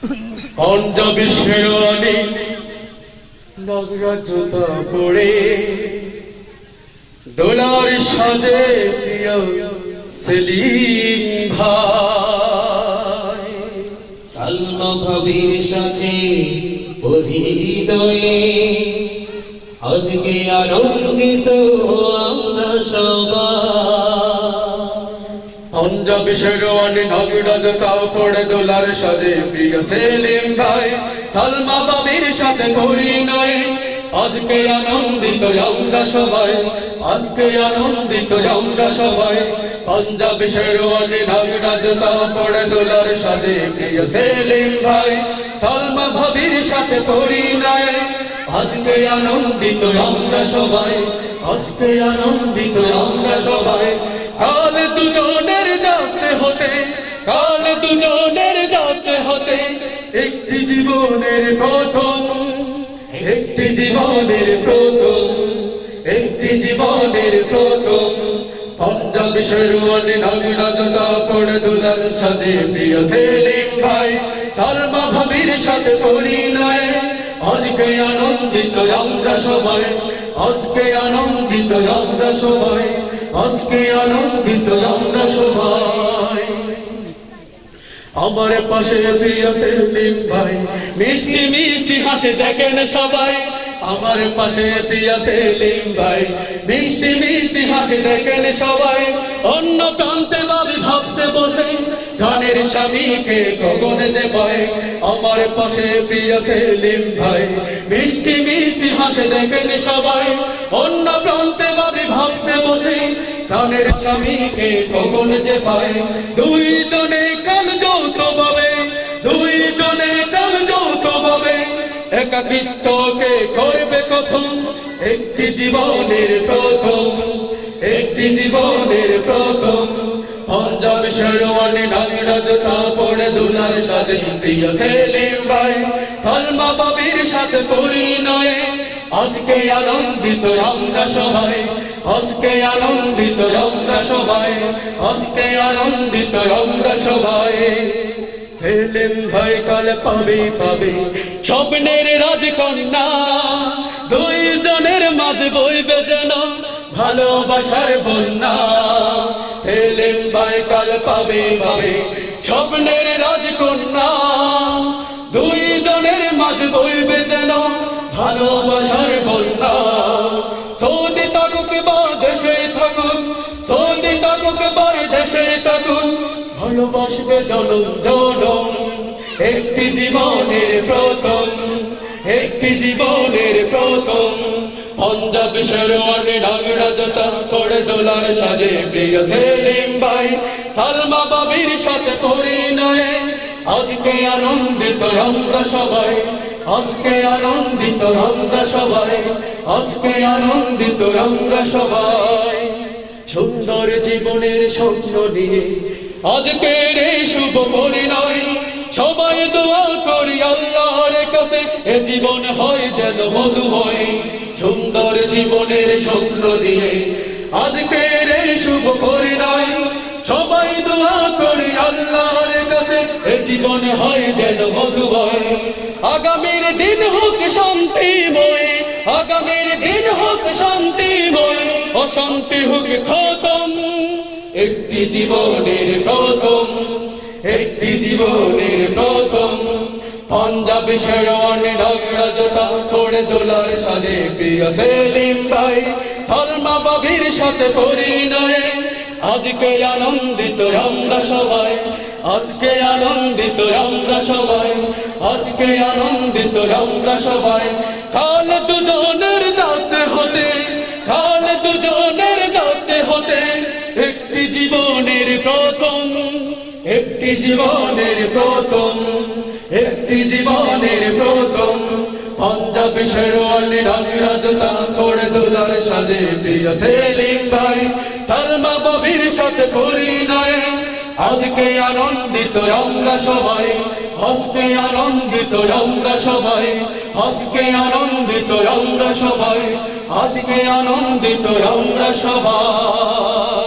পাঞ্জাবি শেরওয়ানি নাগরা জুতা পরে ডোলার সাজে প্রিয় সেলিম ভাই সালমা ভাবির সাথে হৃদয়ে আজকে আনন্দিত আমরা সবাই। পাঞ্জাবি শেরওয়ানি নাগরা জুতা পরে ডোলার সাজে প্রিয় সেলিম ভাই সালমা ভাবির সাথে পরিণয়ে আজকে আনন্দিত আমরা সবাই আজকে আনন্দিত আমরা সবাই পাঞ্জাবি শেরওয়ানি নাগরা জুতা পরে ডোলার সাজে প্রিয় সেলিম ভাই সালমা ভাবির সাথে পরিণয়ে আজকে আনন্দিত আমরা সবাই আজকে আনন্দিত আমরা সবাই কাল দুজনের যাচ্ছে হতে কাল দুজনের যাচ্ছে হতে একটি জীবনের প্রথম একটি জীবনের প্রথম একটি জীবনের প্রথম পাঞ্জাবি শেরওয়ানি নাগরা জুতা পরে ডোলার সাজে প্রিয় সেলিম ভাই সালমা ভাবির সাথে পরিণয়ে আজকে আনন্দিত আমরা সবাই আজকে আনন্দিত আমরা সবাই আজকে আনন্দিত আমরা সবাই আমার পাশে প্রিয় সেলিম ভাই মিষ্টি মিষ্টি হাসে দেখেন সবাই আমার পাশে প্রিয় সেলিম ভাই মিষ্টি মিষ্টি হাসি দেখেন সবাই অন্য প্রান্তে ভাবি ভাবছে বসে গানের স্বামীকে কখন যে পায় আমার পাশে প্রিয় সেলিম ভাই মিষ্টি মিষ্টি হাসি দেখেন সবাই অন্য প্রান্তে ভাবি ভাবছে বসে গানের স্বামীকে কখন যে পায় দুইজনে কাল যৌথ ভাবে দুইজনে কাল যৌথ ভাবে একাকিত্বকে করবে কথম একটি জীবনের প্রথম একটি জীবনের প্রথম পাঞ্জাবি শেরওয়ানি নাগরা জুতা পরে ডোলার সাজে প্রিয় সেলিম ভাই সালমা ভাবির সাথে পরিণয়ে আজকে আনন্দিত আমরা সবাই আজকে আনন্দিত আমরা সবাই আজকে আনন্দিত আমরা সবাই সেলিম ভাই কাল পাবে পাবে স্বপ্নের রাজকন্যা দুইজনের মাঝে বইবে যেন ভালোবাসার বন্যা সেলিম ভাই কাল পাবে পাবে স্বপ্নের রাজকন্যা দুইজনের মাঝে বইবে যেন ভালোবাসার বন্যা সৌদি থাকুক বা দেশে থাকুক সৌদি থাকুক বা দেশে থাকুক ভালোবাসবে জনম জনম একটি জীবনের প্রথম একটি জীবনের প্রথম পাঞ্জাবি শেরওয়ানি নাগরা জুতা পরে ডোলার সাজে প্রিয় সেলিম ভাই সালমা ভাবির সাথে পরিণয়ে আজকে আনন্দিত আমরা সবাই আজকে আনন্দিত আমরা সবাই আজকে আনন্দিত আমরা সবাই সুন্দর জীবনের স্বপ্ন নিয়ে আজকের এই শুভ পরিণয় সবাই দোয়া করি আল্লাহর কাছে এ জীবন হয় যেন মধুময় সুন্দর জীবনের স্বপ্ন নিয়ে আজকের এই শুভ পরিণয় সবাই দোয়া করি আল্লাহর কাছে এ জীবন হয় যেন মধুময় আগামীর দিন হোক শান্তিময় আগামীর দিন হোক শান্তিময় অশান্তি হোক খতম একটি জীবনের প্রথম একটি জীবনের প্রথম পাঞ্জাবি শেরওয়ানি নাগরা জুতা পরে ডোলার সাজে প্রিয় সেলিম ভাই সালমা ভাবির সাথে পরিণয়ে আজকে আনন্দিত আমরা সবাই আজকে আনন্দিত আমরা সবাই আজকে আনন্দিত আমরা সবাই কাল দুজনের যাচ্ছে হতে কাল দুজনের যাচ্ছে হতে একটি জীবনের প্রথম একটি জীবনের প্রথম একটি জীবনের প্রথম পাঞ্জাবি শেরওয়ানি নাগরা জুতা পরে ডোলার সাজে প্রিয় সেলিম ভাই সালমা ভাবির সাথে পরিণয়ে আজকে আনন্দিত আমরা সবাই আজকে আনন্দিত আমরা সবাই আজকে আনন্দিত আমরা সবাই আজকে আনন্দিত আমরা সবাই।